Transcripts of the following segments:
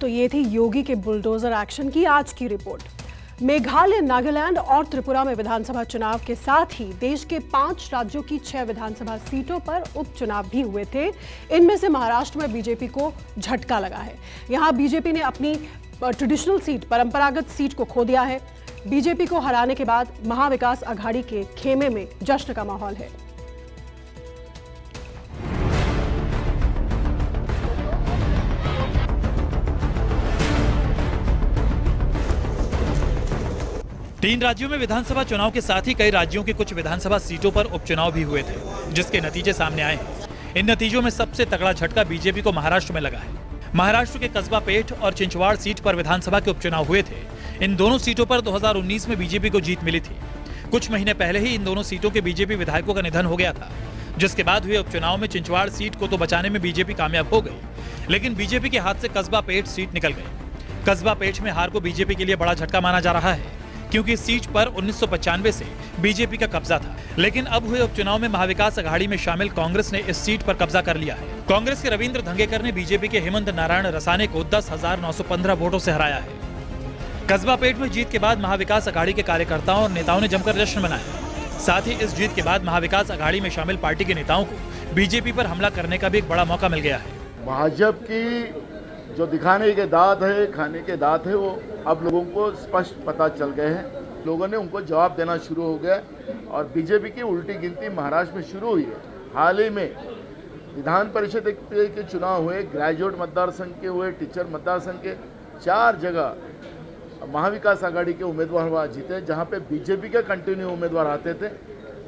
तो ये थी योगी के बुलडोजर एक्शन की आज की रिपोर्ट। मेघालय, नागालैंड और त्रिपुरा में विधानसभा चुनाव के साथ ही देश के 5 राज्यों की 6 विधानसभा सीटों पर उपचुनाव भी हुए थे। इनमें से महाराष्ट्र में बीजेपी को झटका लगा है। यहां बीजेपी ने अपनी ट्रेडिशनल सीट, परंपरागत सीट को खो दिया है। बीजेपी को हराने के बाद महाविकास आघाड़ी के खेमे में जश्न का माहौल है। तीन राज्यों में विधानसभा चुनाव के साथ ही कई राज्यों की कुछ विधानसभा सीटों पर उपचुनाव भी हुए थे, जिसके नतीजे सामने आए हैं। इन नतीजों में सबसे तगड़ा झटका बीजेपी को महाराष्ट्र में लगा है। महाराष्ट्र के कस्बा पेठ और चिंचवाड़ सीट पर विधानसभा के उपचुनाव हुए थे। इन दोनों सीटों पर 2019 में बीजेपी को जीत मिली थी। कुछ महीने पहले ही इन दोनों सीटों के बीजेपी विधायकों का निधन हो गया था, जिसके बाद हुए उपचुनाव में चिंचवाड़ सीट को तो बचाने में बीजेपी कामयाब हो गई, लेकिन बीजेपी के हाथ से कस्बा पेठ सीट निकल गई। कस्बा पेठ में हार को बीजेपी के लिए बड़ा झटका माना जा रहा है, क्योंकि इस सीट पर 1995 से बीजेपी का कब्जा था। लेकिन अब हुए उपचुनाव में महाविकास आघाड़ी में शामिल कांग्रेस ने इस सीट पर कब्जा कर लिया है। कांग्रेस के रविंद्र धंगेकर ने बीजेपी के हेमंत नारायण रसाने को 10,915 वोटों से हराया है। कस्बा पेठ में जीत के बाद महाविकास आघाड़ी के कार्यकर्ताओं और नेताओं ने जमकर जश्न मनाया। साथ ही इस जीत के बाद महाविकास आघाड़ी में शामिल पार्टी के नेताओं को बीजेपी पर हमला करने का भी एक बड़ा मौका मिल गया है। भाजपा की जो दिखाने के दांत है, खाने के दांत है, वो अब लोगों को स्पष्ट पता चल गए हैं। लोगों ने उनको जवाब देना शुरू हो गया और बीजेपी की उल्टी गिनती महाराष्ट्र में शुरू हुई है। हाल ही में विधान परिषद के चुनाव हुए, ग्रेजुएट मतदार संघ के हुए, टीचर मतदार संघ के 4 जगह महाविकास आघाड़ी के उम्मीदवार वहाँ जीते, जहाँ पे बीजेपी के कंटिन्यू उम्मीदवार आते थे।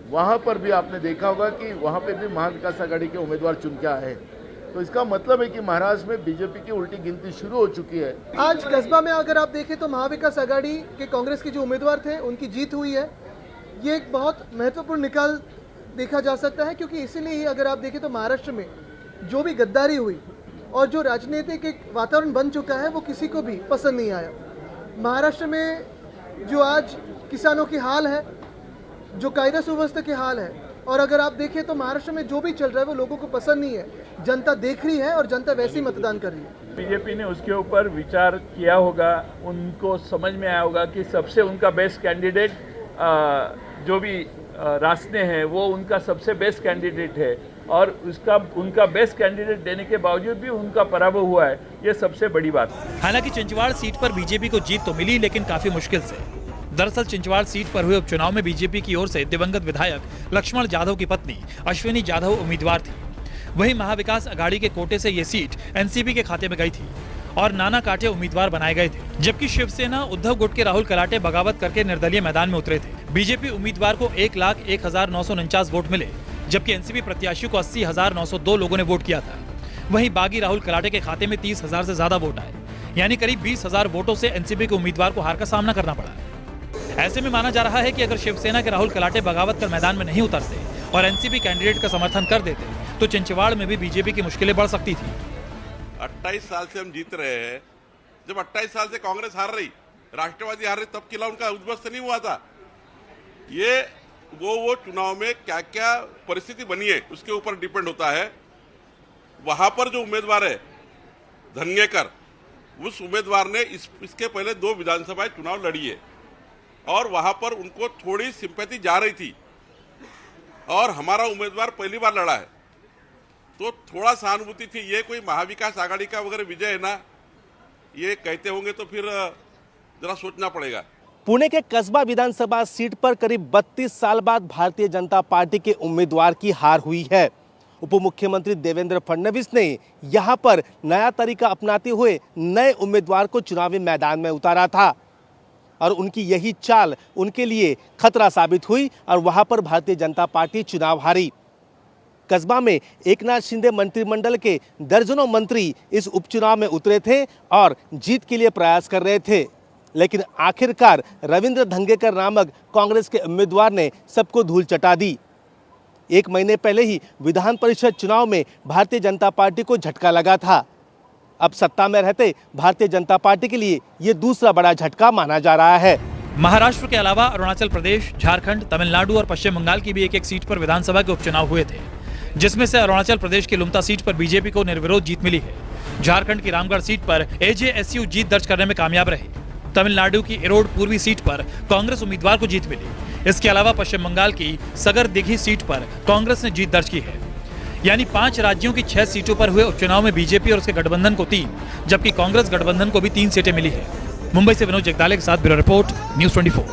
वहाँ पर भी आपने देखा होगा कि वहाँ पे भी महाविकास आघाड़ी के उम्मीदवार चुन के आए। तो इसका मतलब है कि महाराष्ट्र में बीजेपी की उल्टी गिनती शुरू हो चुकी है। आज कस्बा में अगर आप देखें तो महाविकास आघाड़ी के कांग्रेस के जो उम्मीदवार थे उनकी जीत हुई है। ये एक बहुत महत्वपूर्ण निकाल देखा जा सकता है, क्योंकि इसीलिए ही अगर आप देखें तो महाराष्ट्र में जो भी गद्दारी हुई और जो राजनीतिक एक वातावरण बन चुका है वो किसी को भी पसंद नहीं आया। महाराष्ट्र में जो आज किसानों की हाल है, जो कायदा सुव्यवस्था की हाल है, और अगर आप देखें तो महाराष्ट्र में जो भी चल रहा है वो लोगों को पसंद नहीं है। जनता देख रही है और जनता वैसे ही मतदान कर रही है। बीजेपी ने उसके ऊपर विचार किया होगा, उनको समझ में आया होगा कि सबसे उनका बेस्ट कैंडिडेट जो भी रास्ते हैं वो उनका सबसे बेस्ट कैंडिडेट है, और उनका बेस्ट कैंडिडेट देने के बावजूद भी उनका पराभव हुआ है। ये सबसे बड़ी बात है। हालांकि चिंचवाड़ सीट पर बीजेपी को जीत तो मिली, लेकिन काफी मुश्किल से। दरअसल चिंचवाड़ सीट पर हुए उपचुनाव में बीजेपी की ओर से दिवंगत विधायक लक्ष्मण जाधव की पत्नी अश्विनी जाधव उम्मीदवार थी। वहीं महाविकास आघाड़ी के कोटे से ये सीट एनसीपी के खाते में गई थी और नाना काटे उम्मीदवार बनाए गए थे, जबकि शिवसेना उद्धव गुट के राहुल कलाटे बगावत करके निर्दलीय मैदान में उतरे थे। बीजेपी उम्मीदवार को 1,01,949 वोट मिले, जबकि एनसीपी प्रत्याशी को 80,902 लोगों ने वोट किया था। वहीं बागी राहुल कलाटे के खाते में 30,000 से ज्यादा वोट आए, यानी करीब 20,000 वोटों से एनसीपी के उम्मीदवार को हार का सामना करना पड़ा। ऐसे में माना जा रहा है कि अगर शिवसेना के राहुल कलाटे बगावत कर मैदान में नहीं उतरते और एनसीपी कैंडिडेट का समर्थन कर देते तो चिंचवाड़ में भी बीजेपी की मुश्किलें बढ़ सकती थी। 28 साल से हम जीत रहे हैं। जब 28 साल से कांग्रेस हार रही, राष्ट्रवादी हार रही, तब किला उनका उद्भस्त नहीं हुआ था। ये वो चुनाव में क्या क्या परिस्थिति बनी है उसके ऊपर डिपेंड होता है। वहां पर जो उम्मीदवार है धंगेकर, उस उम्मीदवार ने इसके पहले 2 विधानसभा चुनाव लड़ी है और वहां पर उनको थोड़ी सिंपैथी जा रही थी, और हमारा उम्मीदवार पहली बार लड़ा है तो थोड़ा सहानुभूति थी। ये कोई महाविकास आघाड़ी का वगैरह विजय है ना, ये कहते होंगे तो फिर जरा सोचना पड़ेगा। पुणे के कस्बा विधानसभा सीट पर करीब 32 साल बाद भारतीय जनता पार्टी के उम्मीदवार की हार हुई है। उप मुख्यमंत्री देवेंद्र फडणवीस ने यहां पर नया तरीका अपनाते हुए नए उम्मीदवार को चुनावी मैदान में उतारा था, और उनकी यही चाल उनके लिए खतरा साबित हुई और वहां पर भारतीय जनता पार्टी चुनाव हारी। कस्बा में एकनाथ शिंदे मंत्रिमंडल के दर्जनों मंत्री इस उपचुनाव में उतरे थे और जीत के लिए प्रयास कर रहे थे, लेकिन आखिरकार रविंद्र धंगेकर नामक कांग्रेस के उम्मीदवार ने सबको धूल चटा दी। 1 महीने पहले ही विधान परिषद चुनाव में भारतीय जनता पार्टी को झटका लगा था। अब सत्ता में रहते भारतीय जनता पार्टी के लिए ये दूसरा बड़ा झटका माना जा रहा है। महाराष्ट्र के अलावा अरुणाचल प्रदेश, झारखंड, तमिलनाडु और पश्चिम बंगाल की भी एक सीट पर विधानसभा के उपचुनाव हुए थे, जिसमें से अरुणाचल प्रदेश की लुम्ता सीट पर बीजेपी को निर्विरोध जीत मिली है। झारखंड की रामगढ़ सीट पर एजेएसयू जीत दर्ज करने में कामयाब रही। तमिलनाडु की इरोड पूर्वी सीट पर कांग्रेस उम्मीदवार को जीत मिली। इसके अलावा पश्चिम बंगाल की सगर दिघी सीट पर कांग्रेस ने जीत दर्ज की है। यानी 5 राज्यों की 6 सीटों पर हुए उपचुनाव में बीजेपी और उसके गठबंधन को 3, जबकि कांग्रेस गठबंधन को भी 3 सीटें मिली है। मुंबई से विनोद जगदाले के साथ ब्यूरो रिपोर्ट, न्यूज़ 24।